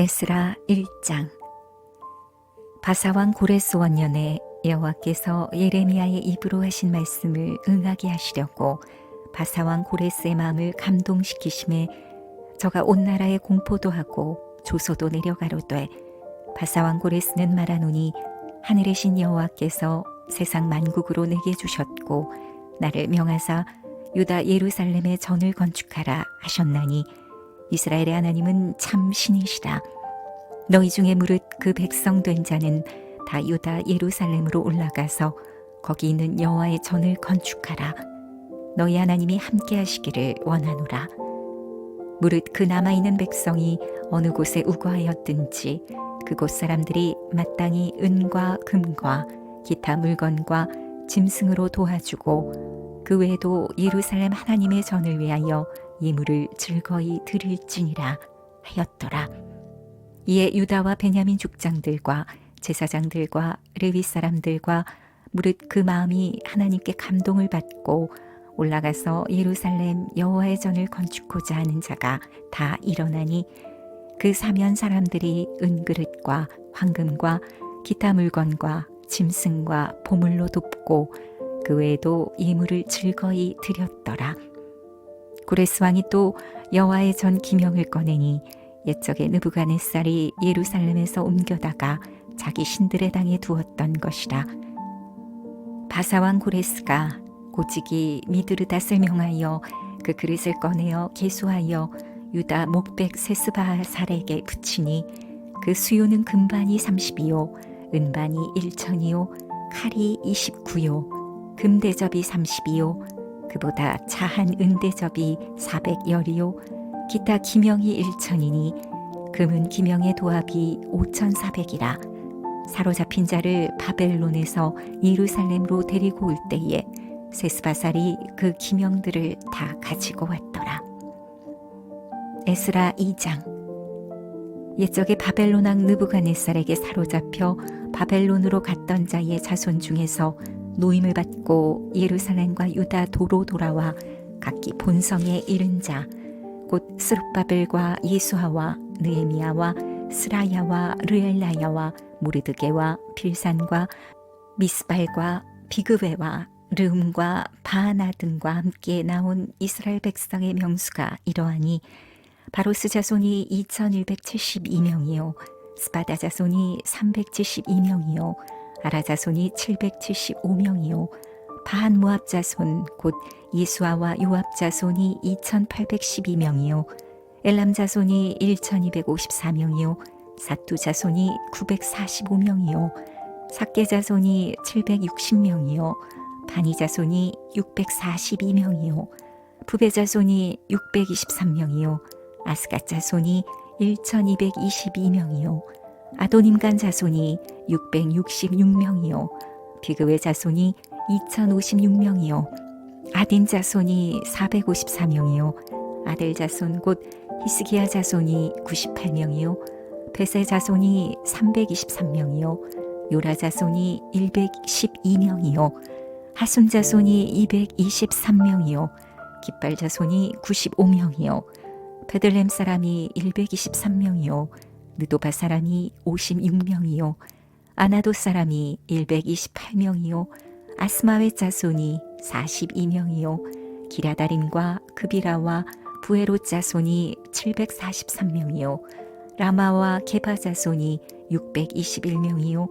에스라 1장. 바사왕 고레스 원년에 여호와께서 예레미야의 입으로 하신 말씀을 응하게 하시려고 바사왕 고레스의 마음을 감동시키심에 저가 온 나라에 공포도 하고 조소도 내려가로되, 바사왕 고레스는 말하노니 하늘의 신 여호와께서 세상 만국으로 내게 주셨고 나를 명하사 유다 예루살렘에 전을 건축하라 하셨나니 이스라엘의 하나님은 참 신이시라. 너희 중에 무릇 그 백성 된 자는 다 유다 예루살렘으로 올라가서 거기 있는 여호와의 전을 건축하라. 너희 하나님이 함께 하시기를 원하노라. 무릇 그 남아있는 백성이 어느 곳에 우거하였든지 그곳 사람들이 마땅히 은과 금과 기타 물건과 짐승으로 도와주고 그 외에도 예루살렘 하나님의 전을 위하여 예물을 즐거이 드릴지니라 하였더라. 이에 유다와 베냐민 족장들과 제사장들과 레위 사람들과 무릇 그 마음이 하나님께 감동을 받고 올라가서 예루살렘 여호와의 전을 건축하고자 하는 자가 다 일어나니 그 사면 사람들이 은그릇과 황금과 기타 물건과 짐승과 보물로 돕고 그 외에도 예물을 즐거이 드렸더라. 고레스 왕이 또 여호와의 전 기명을 꺼내니 옛적에 느부갓네살이 예루살렘에서 옮겨다가 자기 신들의 당에 두었던 것이라. 바사왕 고레스가 고지기 미드르닷을 명하여 그 그릇을 꺼내어 계수하여 유다 목백 세스바살에게 붙이니 그 수요는 금반이 30이요 은반이 1천이요 칼이 29요 금대접이 30이요 그보다 차한 은대접이 400열이요 기타 기명이 1천이니 금은 기명의 도합이 5,400이라. 사로잡힌 자를 바벨론에서 예루살렘으로 데리고 올 때에 세스바살이 그 기명들을 다 가지고 왔더라. 에스라 2장. 옛적에 바벨론 왕 느부갓네살에게 사로잡혀 바벨론으로 갔던 자의 자손 중에서 노임을 받고 예루살렘과 유다 도로 돌아와 각기 본성에 이른 자 곧 스룹바벨과 예수아와 느헤미야와 스라야와 르엘라야와 모르드게와 빌산과 미스발과 비그웨와 르움과 바하나 등과 함께 나온 이스라엘 백성의 명수가 이러하니 바로스 자손이 2172명이요 스바다 자손이 372명이요 아라 자손이 775명이요 바한 모압 자손 곧 예수아와 요압 자손이 2812명이요 엘람 자손이 1254명이요 사투 자손이 945명이요 삭게 자손이 760명이요 바니 자손이 642명이요 부베 자손이 623명이요 아스갓 자손이 1222명이요 아도님간 자손이 666명이요 비그웨 자손이 2056명이요 아딘 자손이 454명이요 아델 자손 곧 히스기야 자손이 98명이요 베세 자손이 323명이요 요라 자손이 112명이요 하순 자손이 223명이요 깃발 자손이 95명이요 베들렘 사람이 123명이요 느도바 사람이 56명이요 아나도 사람이 128명이요 아스마웨 자손이 42명이요 기라다림과 그비라와 부에롯 자손이 743명이요 라마와 게바 자손이 621명이요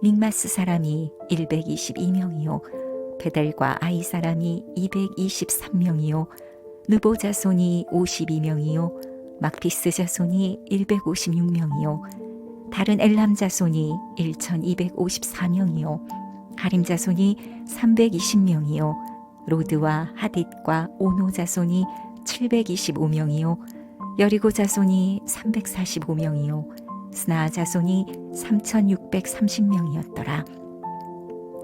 믹마스 사람이 122명이요 베델과 아이 사람이 223명이요 느보 자손이 52명이요 막피스 자손이 156명이요 다른 엘람 자손이 1254명이요 하림 자손이 320명이요 로드와 하딧과 오노 자손이 725명이요 여리고 자손이 345명이요 스나 자손이 3630명이었더라.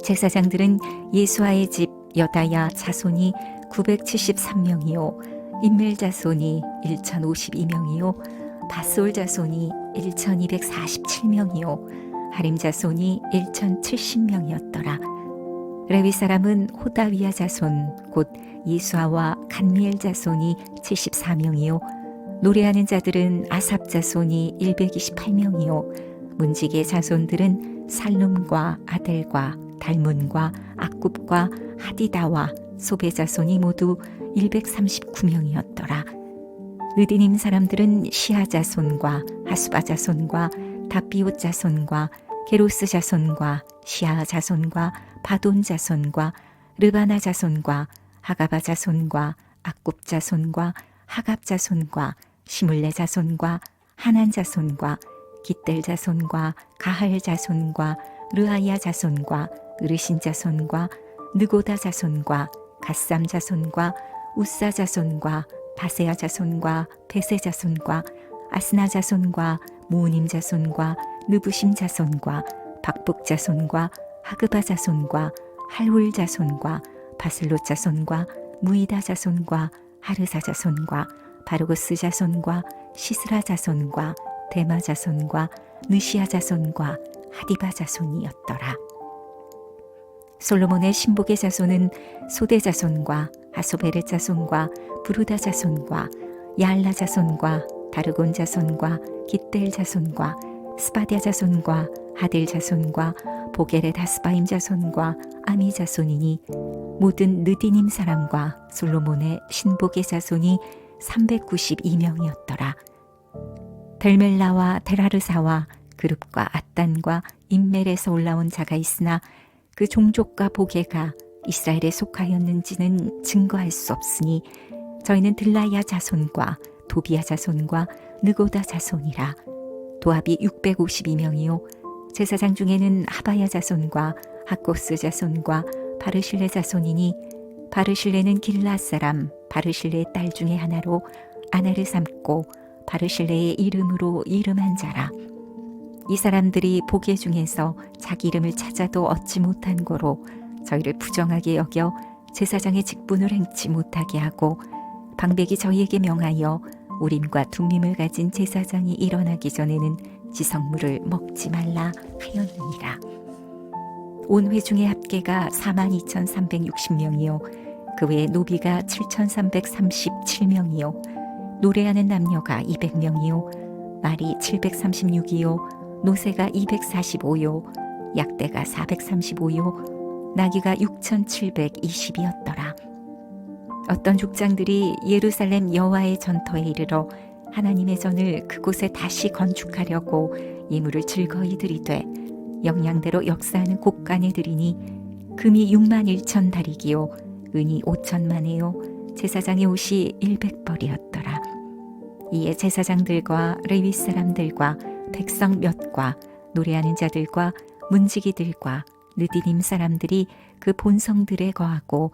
제사장들은 예수아의 집 여다야 자손이 973명이요 임멜 자손이 1052명이요 바솔 자손이 1247명이요 하림 자손이 1070명이었더라. 레위 사람은 호다위야 자손 곧 예수아와 간미엘 자손이 74명이요 노래하는 자들은 아삽 자손이 128명이요 문지기의 자손들은 살룸과 아델과 달문과 악굽과 하디다와 소베 자손이 모두 139명이었더라. 느디님 사람들은 시아 자손과 하수바 자손과 다비옷 자손과 게로스 자손과 시아 자손과 바돈 자손과 르바나 자손과 하가바 자손과 악굽 자손과 하갑 자손과 시물레 자손과 하난 자손과 깃델 자손과 가할 자손과 르아야 자손과 으르신 자손과 느고다 자손과 갓삼 자손과 우사 자손과 바세아 자손과 베세 자손과 아스나 자손과 무님 자손과 느부심 자손과 박북 자손과 하그바 자손과 할울 자손과 바슬롯 자손과 무이다 자손과 하르사 자손과 바르고스 자손과 시스라 자손과 데마 자손과 느시아 자손과 하디바 자손이었더라. 솔로몬의 신복의 자손은 소대 자손과 하소베르 자손과 부르다 자손과 야알라 자손과 다르곤 자손과 깃델 자손과 스바디아 자손과 하딜 자손과 보게렛 하스바임 자손과 아미 자손이니 모든 느디님 사람과 솔로몬의 신복의 자손이 392명이었더라. 델멜라와 데라르사와 그룹과 앗단과 인멜에서 올라온 자가 있으나 그 종족과 보게가 이스라엘에 속하였는지는 증거할 수 없으니 저희는 들라야 자손과 도비야 자손과 느고다 자손이라. 도합이 652명이요 제사장 중에는 하바야 자손과 하코스 자손과 바르실레 자손이니 바르실레는 길라 사람 바르실레의 딸 중에 하나로 아나를 삼고 바르실레의 이름으로 이름한 자라. 이 사람들이 보게 중에서 자기 이름을 찾아도 얻지 못한 고로 저희를 부정하게 여겨 제사장의 직분을 행치 못하게 하고 방백이 저희에게 명하여 우림과 둠밈을 가진 제사장이 일어나기 전에는 지성물을 먹지 말라 하였느니라. 온 회중의 합계가 42,360명이요 그 외에 노비가 7,337명이요 노래하는 남녀가 200명이요 말이 736이요 노새가 245요 약대가 435요 나귀가 6,720이었더라. 어떤 족장들이 예루살렘 여호와의 전터에 이르러 하나님의 전을 그곳에 다시 건축하려고 예물을 즐거이 드리되 영양대로 역사하는 곳간에 드리니 금이 61,000 다리기요 은이 5,000만에요 제사장의 옷이 100벌이었더라. 이에 제사장들과 레위 사람들과 백성 몇과 노래하는 자들과 문지기들과 느디님 사람들이 그 본성들에 거하고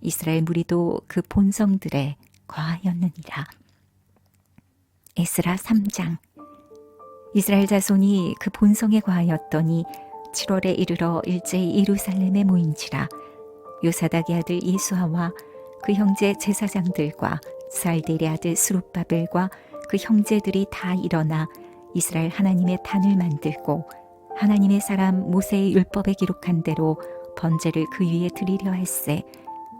이스라엘 무리도 그 본성들에 거하였느니라. 에스라 3장. 이스라엘 자손이 그 본성에 거하였더니 7월에 이르러 일제히 예루살렘에 모인지라. 요사닥의 아들 예수아와 그 형제 제사장들과 살델의 아들 스룹바벨과 그 형제들이 다 일어나 이스라엘 하나님의 단을 만들고 하나님의 사람 모세의 율법에 기록한 대로 번제를 그 위에 드리려 할세.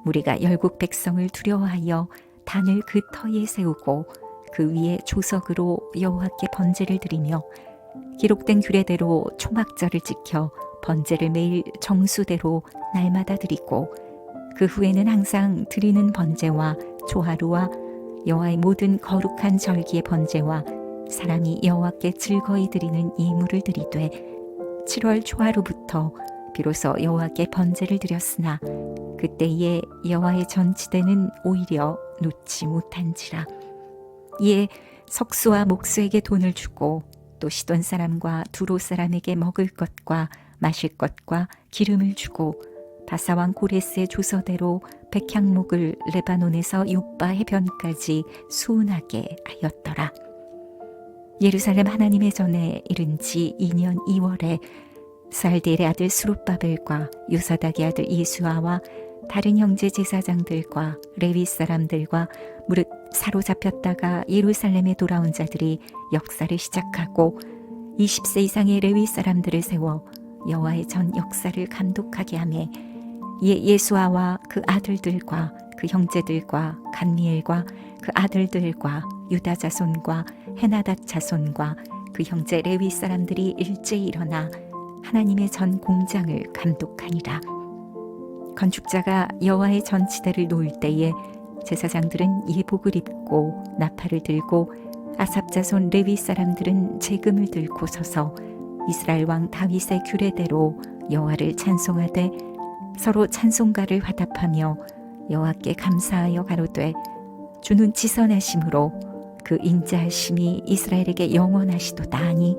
우리가 열국 백성을 두려워하여 단을 그 터에 세우고 그 위에 조석으로 여호와께 번제를 드리며 기록된 규례대로 초막절을 지켜 번제를 매일 정수대로 날마다 드리고 그 후에는 항상 드리는 번제와 조하루와 여호와의 모든 거룩한 절기의 번제와 사람이 여호와께 즐거이 드리는 예물을 드리되 7월 초하루부터 비로소 여호와께 번제를 드렸으나 그때에 여호와의 전치대는 오히려 놓지 못한지라. 이에 석수와 목수에게 돈을 주고 또 시돈 사람과 두로 사람에게 먹을 것과 마실 것과 기름을 주고 바사왕 고레스의 조서대로 백향목을 레바논에서 요빠 해변까지 수운하게 하였더라. 예루살렘 하나님의 전에 이른 지 2년 2월에 살델의 아들 스룹바벨과 요사닥의 아들 예수아와 다른 형제 제사장들과 레위 사람들과 무릇 사로잡혔다가 예루살렘에 돌아온 자들이 역사를 시작하고 20세 이상의 레위 사람들을 세워 여호와의 전 역사를 감독하게 하매 이에 예수아와 그 아들들과 그 형제들과 간미엘과 그 아들들과 유다 자손과 헤나닷 자손과 그 형제 레위 사람들이 일제히 일어나 하나님의 전 공장을 감독하니라. 건축자가 여호와의 전치대를 놓을 때에 제사장들은 예복을 입고 나팔을 들고 아삽 자손 레위 사람들은 제금을 들고 서서 이스라엘 왕 다윗의 규례대로 여호와를 찬송하되 서로 찬송가를 화답하며 여호와께 감사하여 가로되 주는 지선하심으로 그 인자하심이 이스라엘에게 영원하시도다 하니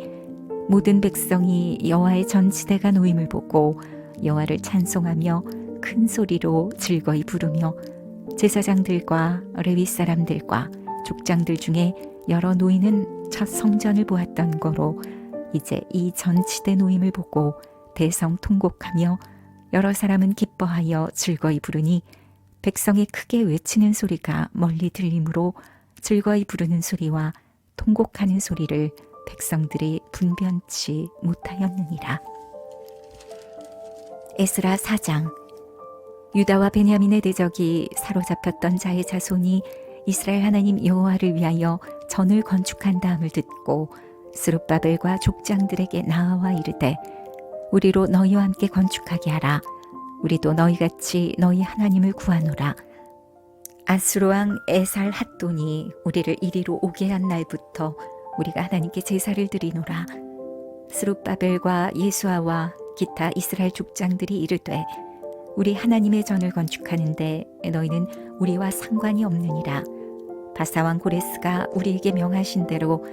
모든 백성이 여호와의 전치대가 놓임을 보고 여호와를 찬송하며 큰 소리로 즐거이 부르며 제사장들과 레위 사람들과 족장들 중에 여러 노인은 첫 성전을 보았던 거로 이제 이 전치대 놓임을 보고 대성 통곡하며 여러 사람은 기뻐하여 즐거이 부르니 백성이 크게 외치는 소리가 멀리 들리므로 즐거이 부르는 소리와 통곡하는 소리를 백성들이 분변치 못하였느니라. 에스라 4장. 유다와 베냐민의 대적이 사로잡혔던 자의 자손이 이스라엘 하나님 여호와를 위하여 전을 건축한 다음을 듣고 스룹바벨과 족장들에게 나아와 이르되 우리로 너희와 함께 건축하게 하라. 우리도 너희같이 너희 하나님을 구하노라. 아수르 왕 에살 핫돈이 우리를 이리로 오게 한 날부터 우리가 하나님께 제사를 드리노라. 스룹바벨과 예수아와 기타 이스라엘 족장들이 이르되 우리 하나님의 전을 건축하는데 너희는 우리와 상관이 없느니라. 바사왕 고레스가 우리에게 명하신 대로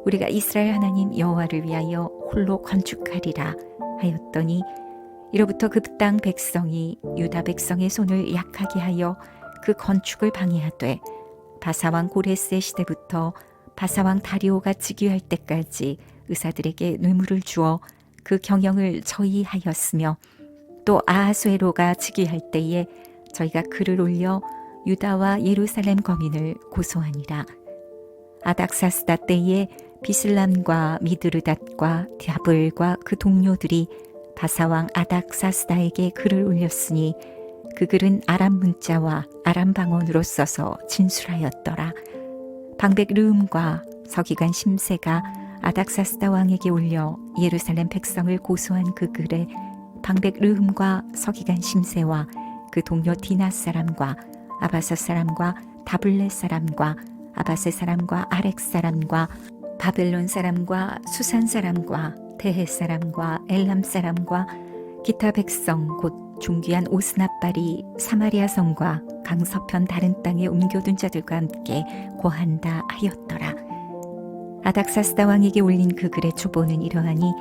우리가 이스라엘 하나님 여호와를 위하여 홀로 건축하리라 하였더니 이로부터 그 땅 백성이 유다 백성의 손을 약하게 하여 그 건축을 방해하되 바사왕 고레스의 시대부터 바사왕 다리오가 즉위할 때까지 의사들에게 뇌물을 주어 그 경영을 저희하였으며 또 아하수에로가 즉위할 때에 저희가 글을 올려 유다와 예루살렘 거민을 고소하니라. 아닥사스다 때에 비슬람과 미드르닷과 디아블과 그 동료들이 바사왕 아닥사스다에게 글을 올렸으니 그 글은 아람 문자와 아람 방언으로 써서 진술하였더라. 방백 르음과 서기관 심세가 아닥사스다 왕에게 올려 예루살렘 백성을 고소한 그 글에 방백 르음과 서기관 심세와 그 동료 디나 사람과 아바사 사람과 다블렛 사람과 아바세 사람과 아렉 사람과 바벨론 사람과 수산 사람과 대헷 사람과 엘람 사람과 기타 백성 곧 중귀한 오스나발이 사마리아 성과 강서편 다른 땅에 옮겨둔 자들과 함께 고한다 하였더라. 아닥사스다 왕에게 올린 그 글의 초보는 이러하니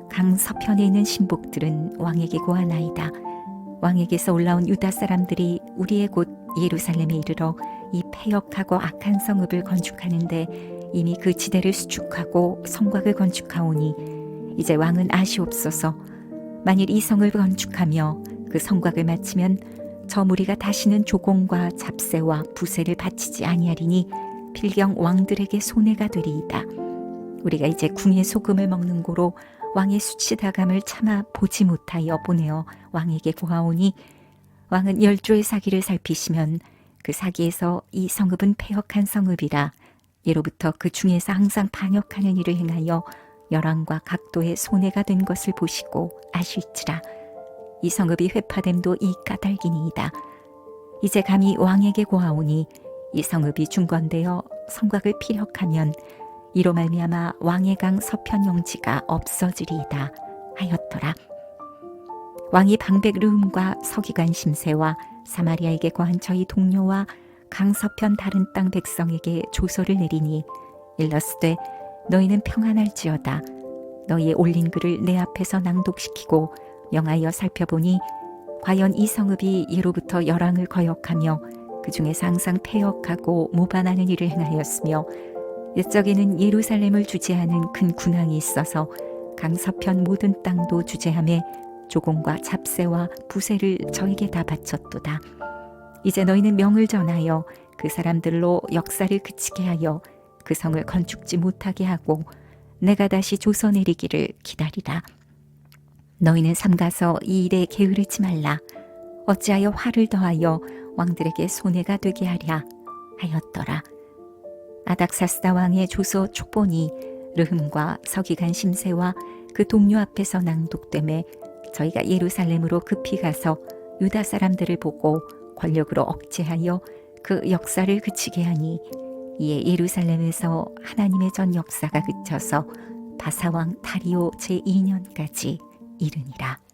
강서편에 있는 신복들은 왕에게 고하나이다. 왕에게서 올라온 유다 사람들이 우리의 곳 예루살렘에 이르러 이 패역하고 악한 성읍을 건축하는데 이미 그 지대를 수축하고 성곽을 건축하오니 이제 왕은 아시옵소서. 만일 이 성을 건축하며 그 성곽을 마치면 저 무리가 다시는 조공과 잡세와 부세를 바치지 아니하리니 필경 왕들에게 손해가 되리이다. 우리가 이제 궁의 소금을 먹는 고로 왕의 수치다감을 참아 보지 못하여 보내어 왕에게 고하오니 왕은 열조의 사기를 살피시면 그 사기에서 이 성읍은 패역한 성읍이라 예로부터 그 중에서 항상 반역하는 일을 행하여 열왕과 각도의 손해가 된 것을 보시고 아실지라. 이 성읍이 회파됨도 이 까닭이니이다. 이제 감히 왕에게 고하오니 이 성읍이 중건되어 성곽을 피력하면 이로 말미암아 왕의 강 서편 용지가 없어지리이다 하였더라. 왕이 방백 르음과 서기관 심세와 사마리아에게 고한 저희 동료와 강서편 다른 땅 백성에게 조서를 내리니 일러스되 너희는 평안할지어다. 너희의 올린 글을 내 앞에서 낭독시키고 명하여 살펴보니 과연 이 성읍이 예로부터 열왕을 거역하며 그 중에서 항상 패역하고 모반하는 일을 행하였으며 옛적에는 예루살렘을 주재하는 큰 군왕이 있어서 강서편 모든 땅도 주재하며 조공과 잡세와 부세를 저에게 다 바쳤도다. 이제 너희는 명을 전하여 그 사람들로 역사를 그치게 하여 그 성을 건축지 못하게 하고 내가 다시 조서 내리기를 기다리라. 너희는 삼가서 이 일에 게으르지 말라. 어찌하여 화를 더하여 왕들에게 손해가 되게 하랴 하였더라. 아닥사스다 왕의 조서 촉본이 르흠과 서기관 심세와 그 동료 앞에서 낭독되매 저희가 예루살렘으로 급히 가서 유다 사람들을 보고 권력으로 억제하여 그 역사를 그치게 하니 이에 예루살렘에서 하나님의 전 역사가 그쳐서 바사왕 다리오 제2년까지 이르니라.